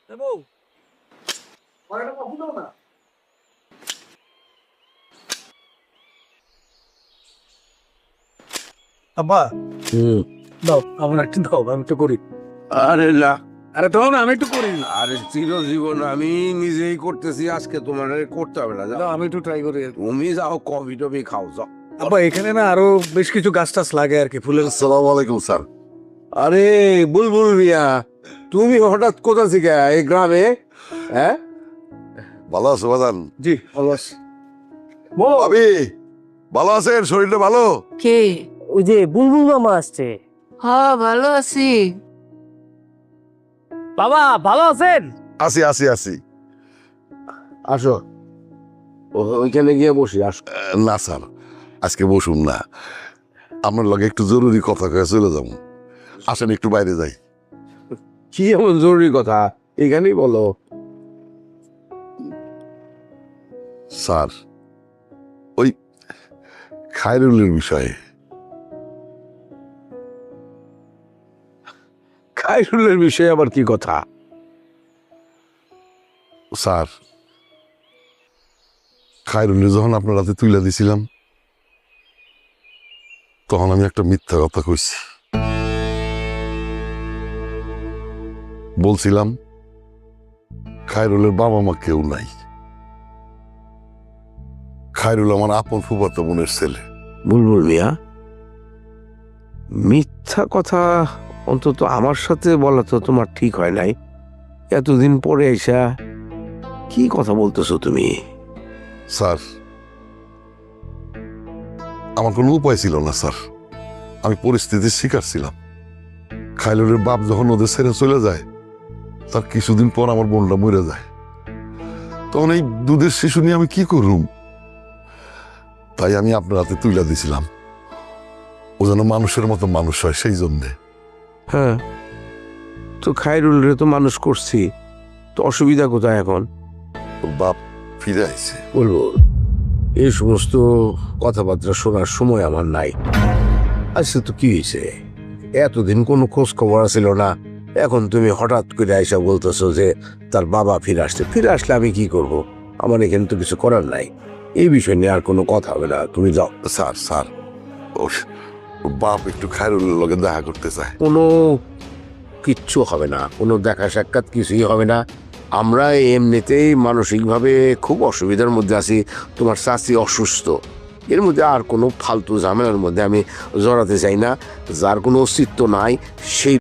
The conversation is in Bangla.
আব্বা দাও আমার একটু দাও, আমি একটু করি। আরে না, আরে দাও না, আমি একটু করি। আরে চিরজীবন আমি নিজেই করতেছি, আজকে তোমার করতে হবে না। যাও, দাও, আমি একটু ট্রাই করি। তুমি যাও, কফি টফি খাও, যাও। আব্বা এখানে না আরো বেশ কিছু গাছ টাছ লাগে আর কি, ফুলের। আসসালামু আলাইকুম স্যার। আরে বুলবুল মিয়া, তুমি হঠাৎ কোথা থেকে এই গ্রামে? হ্যাঁ, ভালো আছো বাদান? জি ভালো আছি। ভাবি ভালো আছেন? শরীরটা ভালো? কে? ওই যে বুলবুল মামা আসছে। হ্যাঁ ভালো আছি। বাবা ভালো আছেন? আছি আছি আছি। আসো, ওইখানে গিয়ে বসি। আসো। না স্যার, আজকে বসুন না, আপনার লগে একটু জরুরি কথা কয়ে চলে যাবো। আসেন একটু বাইরে যাই। কি এমন জরুরি কথা? এখানেই বলো। স্যার, ওই খায়রুলের বিষয়ে। খায়রুলের বিষয়ে আবার কি কথা? স্যার, খায়রুলের যখন আপনার হাতে তুলে দিছিলাম, তখন আমি একটা মিথ্যা কথা কইছি। বলছিলাম খায়রুলের বাবা মা কেউ নাই, খায়রুল আমার আপন ফুফাতো বোনের ছেলে। বুলবুল মিয়া, মিথ্যা কথা অন্তত আমার সাথে বলা তো তোমার ঠিক হয় নাই। এতদিন পরে এসা কি কথা বলতেছো তুমি? স্যার, আমার কোনো উপায় ছিল না স্যার, আমি পরিস্থিতির শিকার ছিলাম। খায়রুলের বাপ যখন ওদের ছেড়ে চলে যায়, তার কিছুদিন পর আমার বোনটা মরে যায়। তখন এই দুধের শিশু নিয়ে আমি কি করুম? তাই আমি আপনার হাতে তুলে দিছিলাম, ও যেন মানুষের মতো মানুষ হয়, সেই জন্যে। হ্যাঁ, তো খায়রুলরে তো মানুষ করছি, তো অসুবিধা কোথায় এখন? ওর বাপ ফিরে আইছে। বলবো, এই সমস্ত কথাবার্তা শোনার সময় আমার নাই। আচ্ছা, তো কি হয়েছে? এতদিন কোনো খোঁজ খবর ছিল না, এখন তুমি হঠাৎ করে আইসা বলতেছো যে তার বাবা ফিরে আসছে। ফিরে আসলে আমি কি করব? আমার এখানে তো কিছু করার নাই। এই বিষয় নিয়ে আর কোনো কথা হবে না, তুমি যাও। স্যার স্যার, ওর বাপ একটু খায়রুলের লগে দেখা করতে চায়। কোনো কিচ্ছু হবে না, কোনো দেখা সাক্ষাৎ কিছুই হবে না। আমরা এমনিতেই মানসিকভাবে খুব অসুবিধার মধ্যে আছি। তোমার চাচি অসুস্থ, এর মধ্যে আর কোনো ফালতু ঝামেলার মধ্যে আমি জড়াতে চাই না। যার কোনো অস্তিত্ব নাই সেই